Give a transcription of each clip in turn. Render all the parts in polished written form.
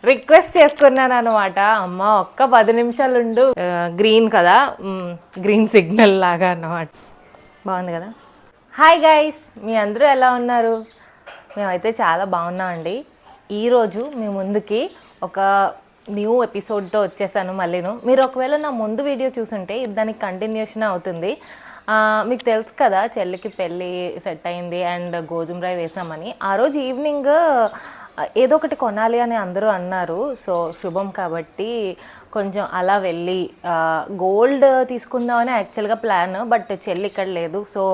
Request చేసుకున్నాను అనమాట. అమ్మ ఒక్క 10 నిమిషాలు ఉండు, గ్రీన్ కదా, గ్రీన్ సిగ్నల్ లాగా అన్నమాట. బాగుంది కదా. హాయ్ గైస్, మీ అందరూ ఎలా ఉన్నారు? మేమైతే చాలా బాగున్నామండి. ఈరోజు మీ ముందుకి ఒక న్యూ ఎపిసోడ్తో వచ్చేసాను మళ్ళీను. మీరు ఒకవేళ నా ముందు వీడియో చూసుంటే దానికి కంటిన్యూషన్ అవుతుంది. మీకు తెలుసు కదా, చెల్లికి పెళ్ళి సెట్ అయింది అండ్ గోధుమ రవ్వ వేసామని. ఆ రోజు ఈవినింగ్ ఏదో ఒకటి కొనాలి అని అందరూ అన్నారు. సో శుభం కాబట్టి కొంచెం అలా వెళ్ళి గోల్డ్ తీసుకుందామని యాక్చువల్గా ప్లాన్, బట్ చెల్లి ఇక్కడ లేదు. సో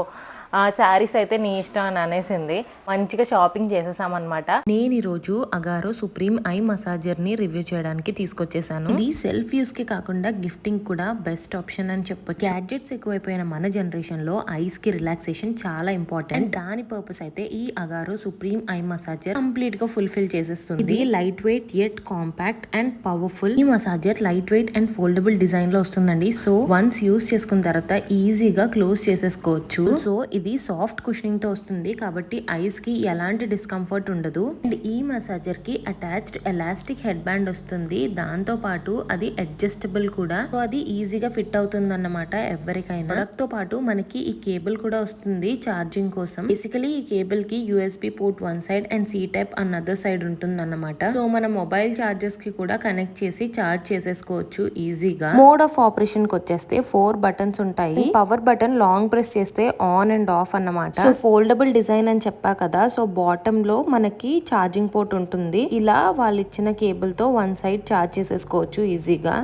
శారీస్ అయితే నీ ఇష్టం అని అనేసింది. మంచిగా షాపింగ్ చేసేసామన్నమాట. నేను ఈరోజు అగారో సుప్రీం ఐ మసాజర్ ని రివ్యూ చేయడానికి తీసుకొచ్చేసాను. ఇది సెల్ఫ్ యూస్ కి కాకుండా గిఫ్టింగ్ కూడా బెస్ట్ ఆప్షన్ అని చెప్పొచ్చు. గ్యాడ్జెట్స్ ఎక్కువైపోయిన మన జనరేషన్ లో ఐస్ కి రిలాక్సేషన్ చాలా ఇంపార్టెంట్. దాని పర్పస్ అయితే ఈ Agaro supreme eye massager complete గా ఫుల్ఫిల్ చేసేస్తుంది. ఇది light weight yet compact and powerful. ఈ massager light weight and foldable design లో వస్తుందండి. సో వన్స్ యూస్ చేసుకున్న తర్వాత ఈజీగా క్లోజ్ చేసేసుకోవచ్చు. సో ఇది సాఫ్ట్ కుషనింగ్ తో వస్తుంది కాబట్టి ఐస్ కి ఎలాంటి డిస్కంఫర్ట్ ఉండదు. అండ్ ఈ మసాజర్ కి అటాచ్డ్ ఎలాస్టిక్ హెడ్ బ్యాండ్ వస్తుంది. దాంతో పాటు అది అడ్జస్టబుల్ కూడా. సో అది ఈజీగా ఫిట్ అవుతుంది అన్నమాట ఎవరికైనా. ప్రొడక్ట్ తో పాటు మనకి ఈ కేబుల్ కూడా వస్తుంది ఛార్జింగ్ కోసం. బేసికలీ ఈ కేబుల్ కి USB port one side and C type another side ఉంటుంది అన్నమాట. సో మన మొబైల్ చార్జర్స్ కి కూడా కనెక్ట్ చేసి చార్జ్ చేసేసుకోవచ్చు ఈజీగా. మోడ్ ఆఫ్ ఆపరేషన్ కి వచ్చేస్తే 4 బటన్స్ ఉంటాయి. పవర్ బటన్ లాంగ్ ప్రెస్ చేస్తే ఆన్ అండ్ ఆఫ్ అన్నమాట. సో ఫోల్డబుల్ డిజైన్ అని చెప్పా కదా. సో బాటమ్ లో మనకి ఛార్జింగ్ పోర్ట్ ఉంటుంది. ఇలా వాళ్ళు ఇచ్చిన కేబుల్ తో వన్ సైడ్ ఛార్జ్ చేసేసుకోవచ్చు ఈజీగా.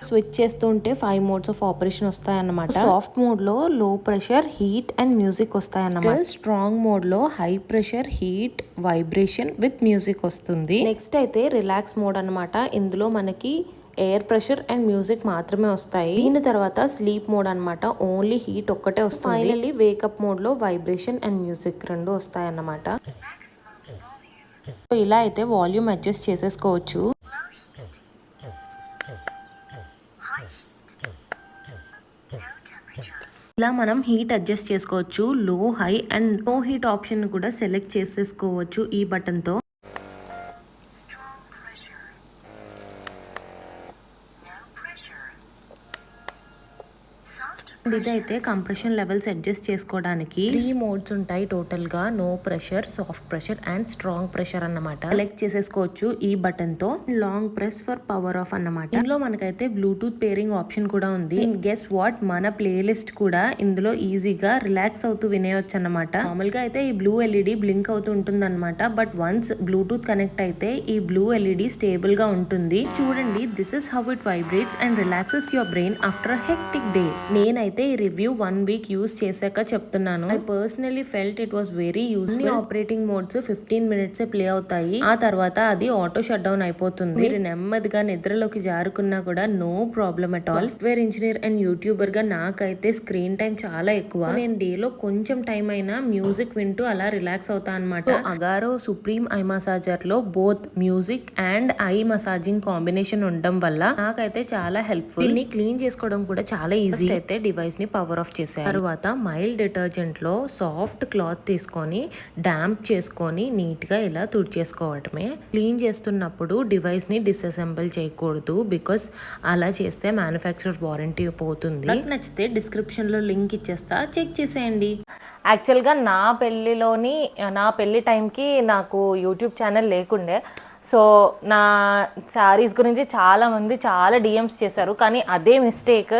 స్విచ్ చేస్తుంటే 5 మోడ్స్ ఆఫ్ ఆపరేషన్ వస్తాయన్నమాట. సాఫ్ట్ మోడ్ లో లో ప్రెషర్, హీట్ అండ్ మ్యూజిక్ వస్తాయన్నమాట. స్ట్రాంగ్ మోడ్ లో high pressure, heat, vibration with music వస్తుంది. నెక్స్ట్ అయితే రిలాక్స్ మోడ్ అన్నమాట. ఇందులో మనకి ఎయిర్ ప్రెషర్ అండ్ మ్యూజిక్ మాత్రమే వస్తాయి. దీని తర్వాత స్లీప్ మోడ్ అన్నమాట. ఓన్లీ హీట్ ఒక్కటే వస్తుంది. ఫైనల్లీ వేకప్ మోడ్ లో వైబ్రేషన్ అండ్ మ్యూజిక్ రెండు వస్తాయి అన్నమాట. ఇలా అయితే వాల్యూమ్ అడ్జస్ట్ చేసేసుకోవచ్చు. ఇలా మనం హీట్ అడ్జస్ట్ చేసుకోవచ్చు. Low, high and no heat option కూడా సెలెక్ట్ చేసేసుకోవచ్చు ఈ బటన్ తో. ఇదైతే కంప్రెషన్ లెవెల్స్ అడ్జస్ట్ చేసుకోవడానికి 3 మోడ్స్ ఉంటాయి టోటల్ గా. No pressure, soft pressure and strong pressure అన్నమాట. సెలెక్ట్ చేసేసుకోవచ్చు ఈ బటన్ తో. Long press for power off అన్నమాట. ఇందులో మనకైతే బ్లూటూత్ పేరింగ్ ఆప్షన్ కూడా ఉంది. గెస్ వాట్, మన ప్లేలిస్ట్ కూడా ఇందులో ఈజీగా రిలాక్స్ అవుతూ వినేయొచ్చు అన్నమాట. నార్మల్ గా అయితే ఈ బ్లూ ఎల్ఈడి బ్లింక్ అవుతూ ఉంటుంది అనమాట. బట్ వన్స్ బ్లూటూత్ కనెక్ట్ అయితే ఈ బ్లూ ఎల్ఈడి స్టేబుల్ గా ఉంటుంది. చూడండి, this is how it vibrates and relaxes your brain after hectic day. నేనైతే ఈ రివ్యూ 1 వీక్ యూస్ చేశాక చెప్తున్నాను. I personally felt it was very useful. Operating modes 15 minutes play అవుతాయి. ఆ తర్వాత అది ఆటో షట్ డౌన్ అయిపోతుంది. మీరు నెమ్మదిగా నిద్రలోకి జారుకున్నా కూడా no problem at all. Software engineer and YouTuber గా నాకైతే స్క్రీన్ టైం చాలా ఎక్కువ. నేను డేలో కొంచెం టైం అయినా మ్యూజిక్ వింటూ అలా రిలాక్స్ అవుతా అనమాట. అగారో సుప్రీం ఐ మసాజర్ లో both music and I massaging combination ఉండడం వల్ల నాకైతే చాలా హెల్ప్ఫుల్. దీన్ని క్లీన్ చేసుకోవడం కూడా చాలా ఈజీ. అయితే డివైస్ ని పవర్ ఆఫ్ చేశారు. తర్వాత మైల్డ్ డిటర్జెంట్ లో సాఫ్ట్ క్లాత్ తీసుకొని డాంప్ చేసుకొని నీట్ గా ఇలా తుడిచేసుకోవటమే. క్లీన్ చేస్తున్నప్పుడు డివైస్ ని డిస్అసెంబుల్ చేయకూడదు, బికాస్ అలా చేస్తే మ్యానుఫ్యాక్చరర్ వారంటీ పోతుంది. నచ్చితే డిస్క్రిప్షన్ లో లింక్ ఇచ్చేస్తా, చెక్ చేసేయండి. యాక్చువల్గా నా పెళ్ళి టైంకి నాకు యూట్యూబ్ ఛానల్ లేకుండే. సో నా శారీస్ గురించి చాలామంది చాలా డిఎమ్స్ చేశారు. కానీ అదే మిస్టేక్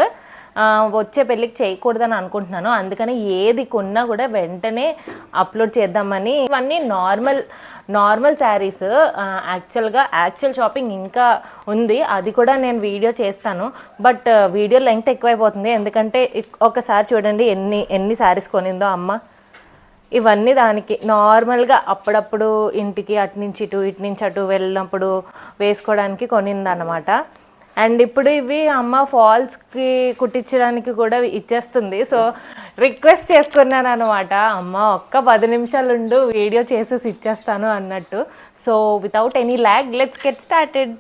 వచ్చే పెళ్ళికి చేయకూడదని అనుకుంటున్నాను. అందుకని ఏది కొన్నా కూడా వెంటనే అప్లోడ్ చేద్దామని. ఇవన్నీ నార్మల్ శారీస్. యాక్చువల్ షాపింగ్ ఇంకా ఉంది, అది కూడా నేను వీడియో చేస్తాను. బట్ వీడియో లెంగ్త్ ఎక్కువైపోతుంది. ఎందుకంటే ఒకసారి చూడండి ఎన్ని శారీస్ కొనిందో అమ్మ. ఇవన్నీ దానికి నార్మల్గా అప్పుడప్పుడు ఇంటికి అటు నుంచి ఇటు వెళ్ళినప్పుడు వేసుకోవడానికి కొనిందన్నమాట. అండ్ ఇప్పుడు ఇవి అమ్మ ఫాల్స్కి కుట్టించడానికి కూడా ఇచ్చేస్తుంది. సో రిక్వెస్ట్ చేసుకున్నాను అనమాట, అమ్మ ఒక్క 10 నిమిషాలు ఉండు, వీడియో చేసేసి ఇచ్చేస్తాను అన్నట్టు. So without any lag let's get started.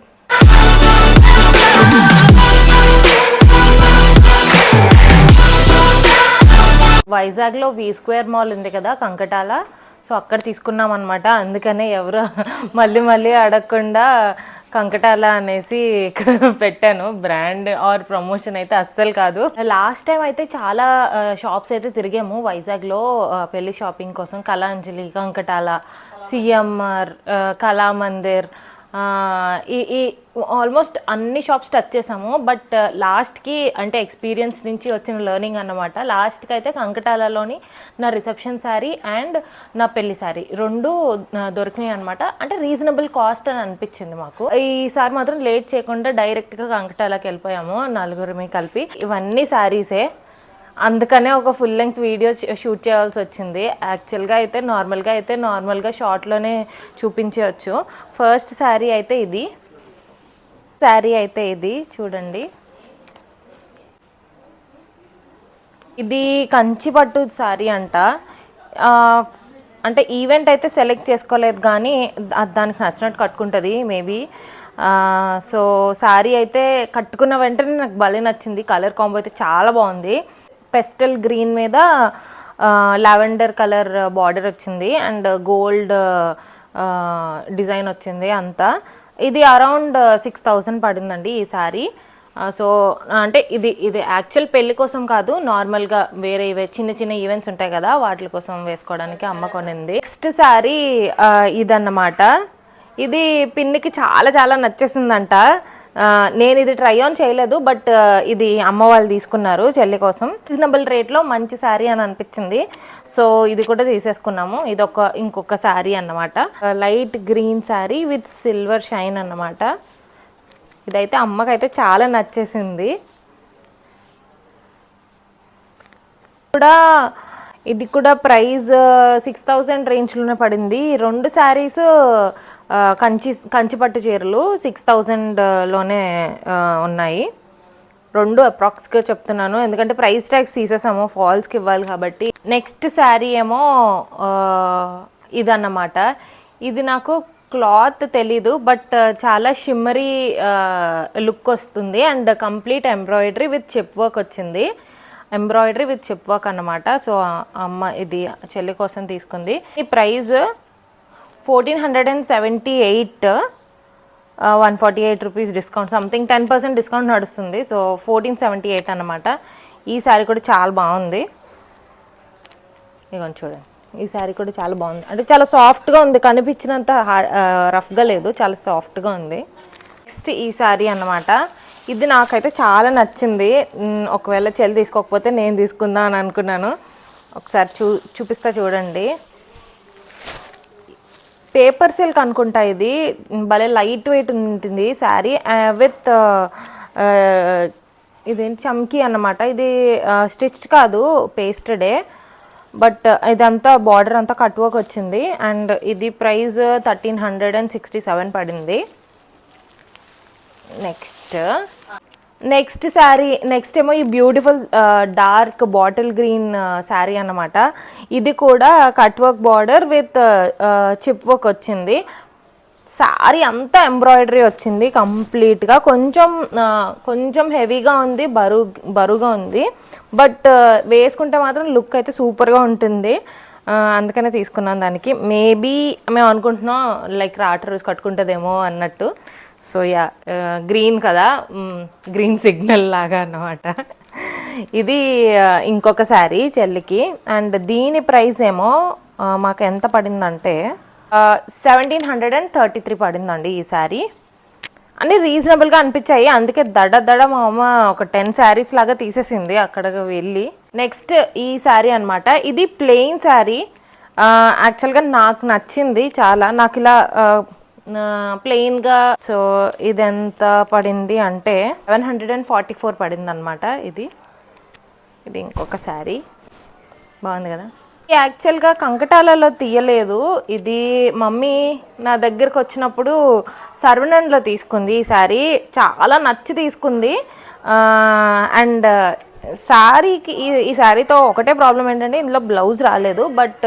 వైజాగ్లో వి స్క్వేర్ మాల్ ఉంది కదా కంకటాల, సో అక్కడ తీసుకున్నాం అనమాట. అందుకనే ఎవరు మళ్ళీ అడగకుండా కంకటాల అనేసి ఇక్కడ పెట్టాను. బ్రాండ్ ఆర్ ప్రమోషన్ అయితే అస్సలు కాదు. లాస్ట్ టైం అయితే చాలా షాప్స్ అయితే తిరిగాము వైజాగ్లో పెళ్లి షాపింగ్ కోసం. కళాంజలి, కంకటాల, సిఎంఆర్, కళామందిర్, ఈ ఆల్మోస్ట్ అన్ని షాప్స్ టచ్ చేసాము. బట్ లాస్ట్కి అంటే ఎక్స్పీరియన్స్ నుంచి వచ్చిన లెర్నింగ్ అన్నమాట. లాస్ట్కి అయితే కంకటాలలోని నా రిసెప్షన్ శారీ అండ్ నా పెళ్లి శారీ రెండు దొరికినాయి అనమాట. అంటే రీజనబుల్ కాస్ట్ అని అనిపించింది మాకు. ఈసారి మాత్రం లేట్ చేయకుండా డైరెక్ట్గా కంకటాలకి వెళ్ళిపోయాము నలుగురిమి కలిపి. ఇవన్నీ శారీసే, అందుకనే ఒక ఫుల్ లెంగ్త్ వీడియో షూట్ చేయాల్సి వచ్చింది. యాక్చువల్గా అయితే నార్మల్గా షార్ట్లోనే చూపించవచ్చు. ఫస్ట్ శారీ అయితే ఇది చూడండి. ఇది కంచిపట్టు శారీ అంట. అంటే ఈవెంట్ అయితే సెలెక్ట్ చేసుకోలేదు కానీ దానికి నచ్చినట్టు కట్టుకుంటుంది మేబీ. సో శారీ అయితే కట్టుకున్న వెంటనే నాకు భలే నచ్చింది. కలర్ కాంబో అయితే చాలా బాగుంది. పెస్టల్ గ్రీన్ మీద లావెండర్ కలర్ బార్డర్ వచ్చింది అండ్ గోల్డ్ డిజైన్ వచ్చింది అంతా. ఇది అరౌండ్ 6,000 పడిందండి ఈ శారీ. సో అంటే ఇది యాక్చువల్ పెళ్లి కోసం కాదు, నార్మల్గా వేరే చిన్న ఈవెంట్స్ ఉంటాయి కదా వాటి కోసం వేసుకోవడానికి అమ్మ కొనింది. నెక్స్ట్ శారీ ఇదన్నమాట. ఇది పిన్నికి చాలా నచ్చేసిందంట. నేను ఇది ట్రై ఆన్ చేయలేదు, బట్ ఇది అమ్మ వాళ్ళు తీసుకున్నారు చెల్లి కోసం. రీజనబుల్ రేట్లో మంచి శారీ అని అనిపించింది, సో ఇది కూడా తీసేసుకున్నాము. ఇది ఇంకొక శారీ అన్నమాట. Light green sari with silver shine అన్నమాట. ఇదైతే అమ్మకైతే చాలా నచ్చేసింది. ఇది కూడా ప్రైస్ 6,000 రేంజ్లోనే పడింది. రెండు శారీస్ కంచిపట్టు చీరలు 6,000లోనే ఉన్నాయి. రెండు అప్రాక్స్గా చెప్తున్నాను ఎందుకంటే ప్రైస్ ట్యాగ్స్ తీసేసాము, ఫాల్స్కి ఇవ్వాలి కాబట్టి. నెక్స్ట్ శారీ ఏమో ఇదన్నమాట. ఇది నాకు క్లాత్ తెలీదు, బట్ చాలా షిమ్మరీ లుక్ వస్తుంది అండ్ కంప్లీట్ ఎంబ్రాయిడరీ విత్ చెప్ వర్క్ వచ్చింది. ఎంబ్రాయిడరీ విత్ చెప్ వర్క్ అన్నమాట. సో అమ్మ ఇది చెల్లి కోసం తీసుకుంది. ఈ price 1,478, 148 rupees discount, something 10% discount నడుస్తుంది. సో 1,478 అన్నమాట. ఈ శారీ కూడా చాలా బాగుంది. ఇదిగోండి చూడండి, ఈ శారీ కూడా చాలా బాగుంది. అంటే చాలా సాఫ్ట్గా ఉంది, కనిపించినంత రఫ్గా లేదు, చాలా సాఫ్ట్గా ఉంది. నెక్స్ట్ ఈ శారీ అన్నమాట. ఇది నాకైతే చాలా నచ్చింది. ఒకవేళ చెల్లి తీసుకోకపోతే నేను తీసుకుందాం అని అనుకున్నాను. ఒకసారి చూపిస్తా చూడండి. పేపర్ సిల్క్ అనుకుంటా. ఇది భలే లైట్ వెయిట్ ఉంటుంది శారీ విత్ ఇదేంటి చమ్కీ అన్నమాట. ఇది స్టిచ్డ్ కాదు, పేస్టెడే, బట్ ఇదంతా బార్డర్ అంతా కట్ వర్క్ వచ్చింది అండ్ ఇది ప్రైస్ 1,367 పడింది. నెక్స్ట్ శారీ ఏమో ఈ beautiful dark bottle green sari అన్నమాట. ఇది కూడా cut work border with chip work వచ్చింది. శారీ అంతా ఎంబ్రాయిడరీ వచ్చింది కంప్లీట్గా. కొంచెం హెవీగా ఉంది, బరువుగా ఉంది, బట్ వేసుకుంటే మాత్రం లుక్ అయితే సూపర్గా ఉంటుంది. అందుకనే తీసుకున్నాను దానికి. మేబీ మేము అనుకుంటున్నాం లైక్ రాత్రి రోజు కట్టుకుంటుందేమో అన్నట్టు. సో యా, గ్రీన్ కదా, గ్రీన్ సిగ్నల్ లాగా అన్నమాట. ఇది ఇంకొక శారీ చెల్లికి అండ్ దీని ప్రైస్ ఏమో మాకు ఎంత పడిందంటే 1,733 పడిందండి ఈ శారీ. అన్నీ రీజనబుల్గా అనిపించాయి, అందుకే దడ మా అమ్మ ఒక 10 శారీస్ లాగా తీసేసింది అక్కడికి వెళ్ళి. నెక్స్ట్ ఈ శారీ అనమాట. ఇది ప్లెయిన్ శారీ. యాక్చువల్గా నాకు నచ్చింది చాలా. నాకు ఇలా ప్లెయిన్గా. సో ఇది ఎంత పడింది అంటే 744 పడింది అనమాట. ఇది ఇంకొక శారీ బాగుంది కదా. యాక్చువల్గా కంకటాలలో తీయలేదు, ఇది మమ్మీ నా దగ్గరకు వచ్చినప్పుడు సర్వనంలో తీసుకుంది. ఈ శారీ చాలా నచ్చి తీసుకుంది. అండ్ శారీకి ఈ శారీతో ఒకటే ప్రాబ్లం ఏంటంటే ఇందులో బ్లౌజ్ రాలేదు, బట్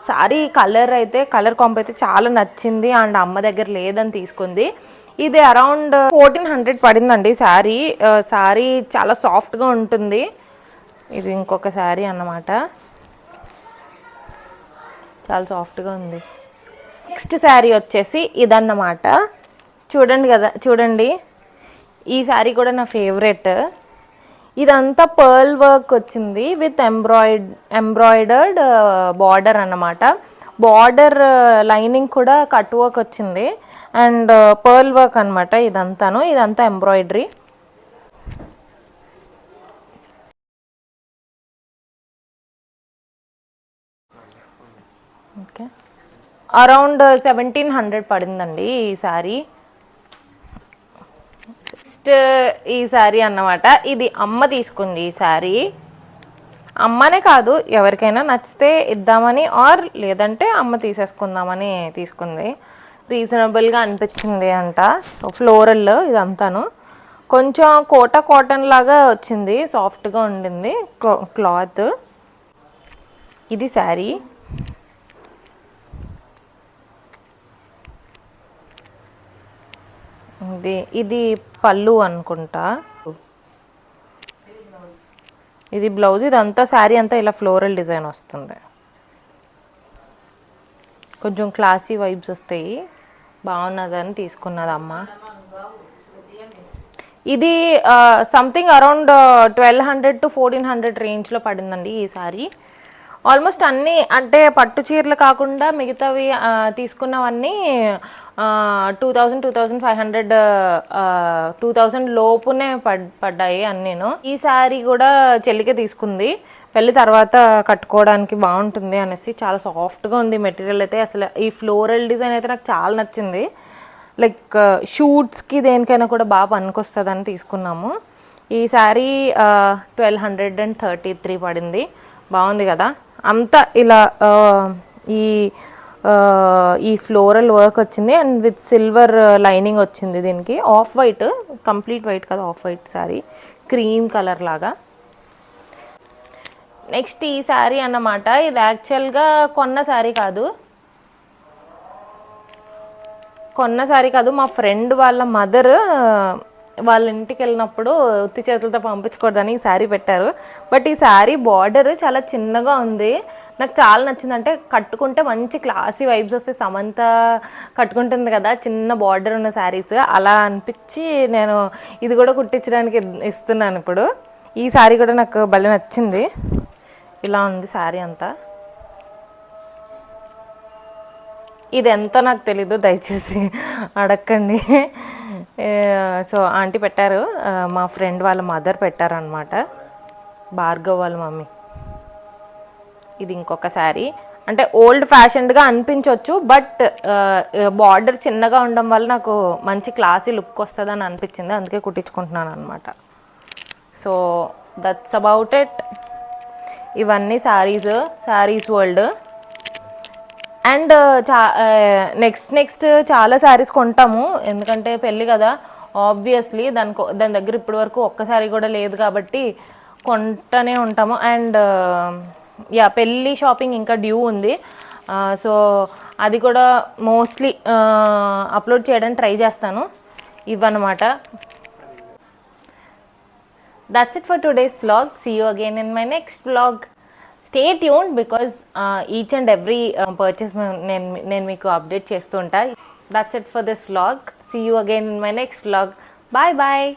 శారీ కలర్ కాంబో అయితే చాలా నచ్చింది అండ్ అమ్మ దగ్గర లేదని తీసుకుంది. ఇది అరౌండ్ 1,400 పడిందండి శారీ. శారీ చాలా సాఫ్ట్గా ఉంటుంది. ఇది ఇంకొక శారీ అన్నమాట. చాలా సాఫ్ట్గా ఉంది. నెక్స్ట్ శారీ వచ్చేసి ఇదన్నమాట. చూడండి ఈ శారీ కూడా నా ఫేవరెట్. ఇదంతా పర్ల్ వర్క్ వచ్చింది విత్ ఎంబ్రాయిడర్డ్ బార్డర్ అన్నమాట. బార్డర్ లైనింగ్ కూడా కట్ వర్క్ వచ్చింది అండ్ పర్ల్ వర్క్ అనమాట. ఇదంతా ఎంబ్రాయిడరీ. ఓకే, అరౌండ్ 1700 పడిందండి ఈ శారీ. నెక్స్ట్ ఈ శారీ అన్నమాట. ఇది అమ్మ తీసుకుంది ఈ శారీ. అమ్మనే కాదు, ఎవరికైనా నచ్చితే ఇద్దామని ఆర్ లేదంటే అమ్మ తీసేసుకుందామని తీసుకుంది. రీజనబుల్గా అనిపించింది అంట. ఫ్లోరల్ ఇదంతాను కొంచెం కాటన్ లాగా వచ్చింది, సాఫ్ట్గా ఉండింది క్లాత్. ఇది శారీ. ఇది పళ్ళు అనుకుంటా. ఇది బ్లౌజ్. ఇదంతా శారీ అంతా ఇలా ఫ్లోరల్ డిజైన్ వస్తుంది. కొంచెం క్లాసీ వైబ్స్ వస్తాయి. బాగున్నదని తీసుకున్నది అమ్మ. ఇది సంథింగ్ అరౌండ్ 1200 to 1400 రేంజ్లో పడిందండి ఈ శారీ. ఆల్మోస్ట్ అన్నీ అంటే పట్టు చీరలు కాకుండా మిగతావి తీసుకున్నవన్నీ 2000, 2500, 2000 లోపునే పడ్డాయి అన్నీను. ఈ శారీ కూడా చెల్లికే తీసుకుంది. పెళ్ళి తర్వాత కట్టుకోవడానికి బాగుంటుంది అనేసి. చాలా సాఫ్ట్గా ఉంది మెటీరియల్ అయితే. అసలు ఈ ఫ్లోరల్ డిజైన్ అయితే నాకు చాలా నచ్చింది. లైక్ షూట్స్కి దేనికైనా కూడా బాగా పనికొస్తుందని తీసుకున్నాము. ఈ శారీ 1233 పడింది. బాగుంది కదా. అంతా ఇలా ఈ ఫ్లోరల్ వర్క్ వచ్చింది అండ్ విత్ సిల్వర్ లైనింగ్ వచ్చింది దీనికి. ఆఫ్ వైట్, కంప్లీట్ వైట్ కదా, off white sari, cream colour లాగా. నెక్స్ట్ ఈ శారీ అన్నమాట. ఇది యాక్చువల్గా కొన్న శారీ కాదు, మా ఫ్రెండ్ వాళ్ళ మదర్ వాళ్ళ ఇంటికి వెళ్ళినప్పుడు ఉత్తి చేతులతో పంపించకూడదని ఈ శారీ పెట్టారు. బట్ ఈ శారీ బార్డర్ చాలా చిన్నగా ఉంది. నాకు చాలా నచ్చింది. అంటే కట్టుకుంటే మంచి క్లాసీ వైబ్స్ వస్తాయి. సమంత కట్టుకుంటుంది కదా చిన్న బార్డర్ ఉన్న శారీస్, అలా అనిపించి నేను ఇది కూడా కుట్టించడానికి ఇస్తున్నాను ఇప్పుడు. ఈ శారీ కూడా నాకు భలే నచ్చింది. ఇలా ఉంది శారీ అంతా. ఇది ఎంత నాకు తెలీదు, దయచేసి అడగండి. సో ఆంటీ పెట్టారు, మా ఫ్రెండ్ వాళ్ళ మదర్ పెట్టారనమాట, భార్గవ్ వాళ్ళ మమ్మీ. ఇది ఇంకొక శారీ. అంటే ఓల్డ్ ఫ్యాషన్డ్గా అనిపించవచ్చు, బట్ బార్డర్ చిన్నగా ఉండడం వల్ల నాకు మంచి క్లాసీ లుక్ వస్తుందని అనిపించింది, అందుకే కుట్టించుకుంటున్నాను అనమాట. So that's about it. ఇవన్నీ శారీస్ వరల్డ్. అండ్ నెక్స్ట్ చాలా శారీస్ కొంటాము, ఎందుకంటే పెళ్ళి కదా, ఆబ్వియస్లీ దాని దగ్గర ఇప్పటి వరకు ఒక్క శారీ కూడా లేదు కాబట్టి కొంటూనే ఉంటాము. అండ్ పెళ్ళి షాపింగ్ ఇంకా డ్యూ ఉంది. సో అది కూడా మోస్ట్లీ అప్లోడ్ చేయడానికి ట్రై చేస్తాను. ఇవన్నమాట. That's it for today's vlog. See you again in my next vlog. Stay tuned because each and every purchase నేను మీకు అప్డేట్ చేస్తూ ఉంటా. That's it for this vlog. See you again in my next vlog. Bye bye.